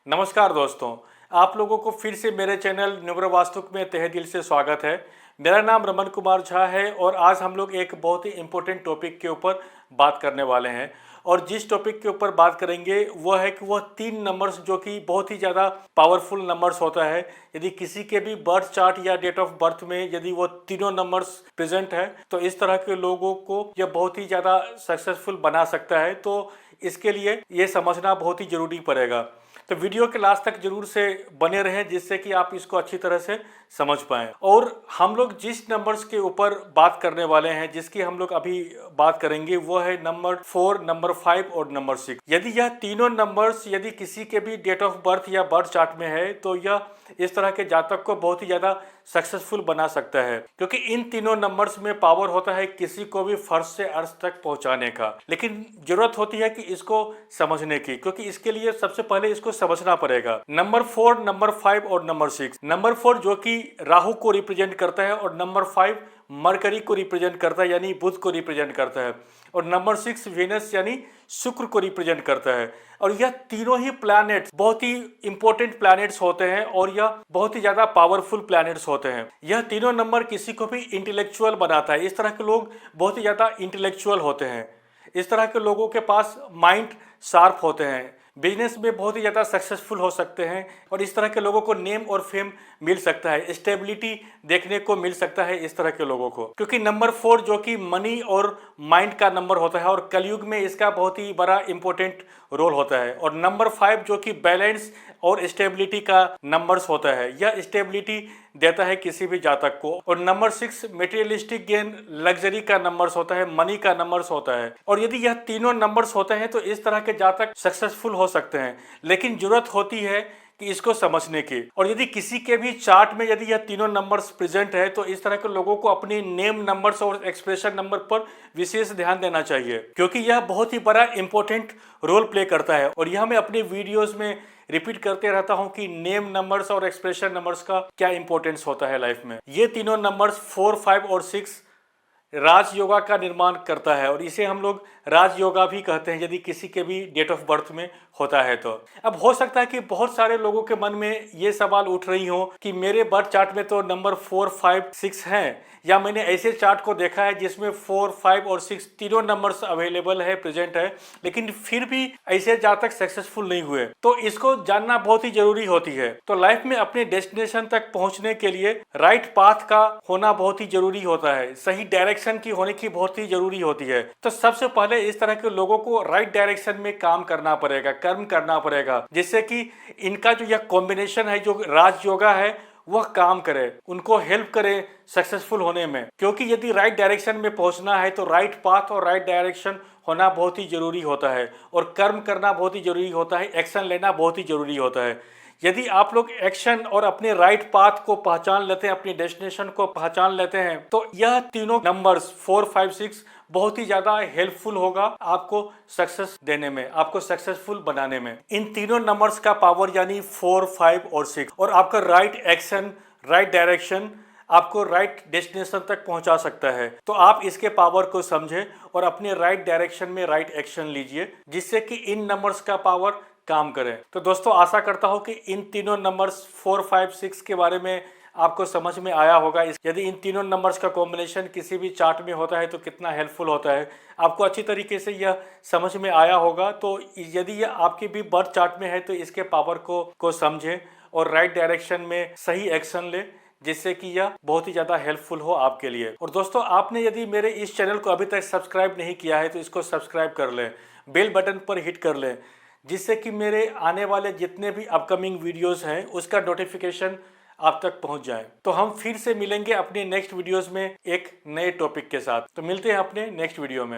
नमस्कार दोस्तों, आप लोगों को फिर से मेरे चैनल न्यूमरो वास्तुक में तहे दिल से स्वागत है। मेरा नाम रमन कुमार झा है और आज हम लोग एक बहुत ही इम्पोर्टेंट टॉपिक के ऊपर बात करने वाले हैं। और जिस टॉपिक के ऊपर बात करेंगे वह है कि वह 3 नंबर्स जो कि बहुत ही ज़्यादा पावरफुल नंबर्स होता है। यदि किसी के भी बर्थ चार्ट या डेट ऑफ बर्थ में यदि वो तीनों नंबर्स प्रेजेंट है तो इस तरह के लोगों को यह बहुत ही ज़्यादा सक्सेसफुल बना सकता है। तो इसके लिए ये समझना बहुत ही ज़रूरी पड़ेगा। तो वीडियो के लास्ट तक जरूर से बने रहें जिससे कि आप इसको अच्छी तरह से समझ पाएं। और हम लोग जिस नंबर्स के ऊपर बात करने वाले हैं, जिसकी हम लोग अभी बात करेंगे, वो है नंबर 4, नंबर 5 और नंबर 6। यदि यह तीनों नंबर्स यदि किसी के भी डेट ऑफ बर्थ या बर्थ चार्ट में है तो यह इस तरह के जातक को बहुत ही ज़्यादा सक्सेसफुल बना सकता है, क्योंकि इन तीनों नंबर्स में पावर होता है किसी को भी फर्श से अर्श तक पहुंचाने का। लेकिन जरूरत होती है कि इसको समझने की, क्योंकि इसके लिए सबसे पहले इसको समझना पड़ेगा। नंबर 4, नंबर 5 और नंबर 6। नंबर 4 जो कि राहु को रिप्रेजेंट करता है और नंबर 5 मरकरी को रिप्रेजेंट करता है यानी बुध को रिप्रेजेंट करता है और नंबर 6 वीनस यानी शुक्र को रिप्रेजेंट करता है। और यह तीनों ही प्लैनेट्स बहुत ही इंपॉर्टेंट प्लैनेट्स होते हैं और यह बहुत ही ज्यादा पावरफुल प्लैनेट्स होते हैं। यह तीनों नंबर किसी को भी इंटेलेक्चुअल बनाता है। इस तरह के लोग बहुत ही ज्यादा इंटेलेक्चुअल होते हैं। इस तरह के लोगों के पास माइंड शार्प होते हैं, बिजनेस में बहुत ही ज़्यादा सक्सेसफुल हो सकते हैं और इस तरह के लोगों को नेम और फेम मिल सकता है, स्टेबिलिटी देखने को मिल सकता है इस तरह के लोगों को। क्योंकि नंबर 4 जो कि मनी और माइंड का नंबर होता है और कलयुग में इसका बहुत ही बड़ा इंपॉर्टेंट रोल होता है। और नंबर 5 जो कि बैलेंस और स्टेबिलिटी का नंबर्स होता है, यह स्टेबिलिटी देता है किसी भी जातक को। और नंबर 6 मटेरियलिस्टिक गेन, लग्जरी का नंबर्स होता है, मनी का नंबर्स होता है। और यदि यह तीनों नंबर्स होते हैं तो इस तरह के जातक सक्सेसफुल हो सकते हैं। लेकिन जरूरत होती है कि इसको समझने की। और यदि किसी के भी चार्ट में यदि यह तीनों नंबर्स प्रेजेंट है तो इस तरह के लोगों को अपनी नेम नंबर्स और एक्सप्रेशन नंबर पर विशेष ध्यान देना चाहिए, क्योंकि यह बहुत ही बड़ा इंपॉर्टेंट रोल प्ले करता है। और यह मैं अपने वीडियोस में रिपीट करते रहता हूं कि नेम नंबर्स और एक्सप्रेशन नंबर्स का क्या इंपॉर्टेंस होता है लाइफ में। ये तीनों नंबर्स 4, 5 और 6 राजयोगा का निर्माण करता है और इसे हम लोग राजयोगा भी कहते हैं यदि किसी के भी डेट ऑफ बर्थ में होता है तो। अब हो सकता है कि बहुत सारे लोगों के मन में ये सवाल उठ रही हो कि मेरे बर्थ चार्ट में तो नंबर 4, 5, 6 हैं, या मैंने ऐसे चार्ट को देखा है जिसमें 4, 5 और 6 तीनों नंबर्स अवेलेबल है, प्रेजेंट है, लेकिन फिर भी ऐसे जातक सक्सेसफुल नहीं हुए। तो इसको जानना बहुत ही जरूरी होती है। तो लाइफ में अपने डेस्टिनेशन तक पहुंचने के लिए राइट पाथ का होना बहुत ही जरूरी होता है, सही डायरेक्शन की होने की बहुत ही जरूरी होती है। तो सबसे पहले इस तरह के लोगों को राइट डायरेक्शन में काम करना पड़ेगा, कर्म करना पड़ेगा, जिससे कि इनका जो यह कॉम्बिनेशन है, जो राजयोगा है, वह काम करे, उनको हेल्प करे सक्सेसफुल होने में। क्योंकि यदि राइट डायरेक्शन में पहुंचना है तो राइट पाथ और राइट डायरेक्शन होना बहुत ही जरूरी होता है और कर्म करना बहुत ही जरूरी होता है, एक्शन लेना बहुत ही जरूरी होता है। यदि आप लोग एक्शन और अपने राइट पाथ को पहचान लेते हैं, अपनी डेस्टिनेशन को पहचान लेते हैं, तो यह तीनों नंबर्स 4, 5, 6 बहुत ही ज्यादा हेल्पफुल होगा आपको सक्सेस देने में, आपको सक्सेसफुल बनाने में। इन तीनों नंबर्स का पावर यानी 4, 5 और 6 और आपका राइट एक्शन, राइट डायरेक्शन आपको राइट डेस्टिनेशन तक पहुंचा सकता है। तो आप इसके पावर को समझें और अपने राइट डायरेक्शन में राइट एक्शन लीजिए, जिससे कि इन नंबर्स का पावर काम करें। तो दोस्तों आशा करता हूं कि इन तीनों नंबर्स 4, 5, 6 के बारे में आपको समझ में आया होगा। यदि इन तीनों नंबर्स का कॉम्बिनेशन किसी भी चार्ट में होता है तो कितना हेल्पफुल होता है, आपको अच्छी तरीके से यह समझ में आया होगा। तो यदि यह आपके भी बर्थ चार्ट में है तो इसके पावर को समझें और राइट डायरेक्शन में सही एक्शन लें, जिससे कि यह बहुत ही ज़्यादा हेल्पफुल हो आपके लिए। और दोस्तों आपने यदि मेरे इस चैनल को अभी तक सब्सक्राइब नहीं किया है तो इसको सब्सक्राइब कर लें, बेल बटन पर हिट कर लें, जिससे कि मेरे आने वाले जितने भी अपकमिंग वीडियोस हैं उसका नोटिफिकेशन आप तक पहुंच जाए। तो हम फिर से मिलेंगे अपने नेक्स्ट वीडियोस में एक नए टॉपिक के साथ। तो मिलते हैं अपने नेक्स्ट वीडियो में।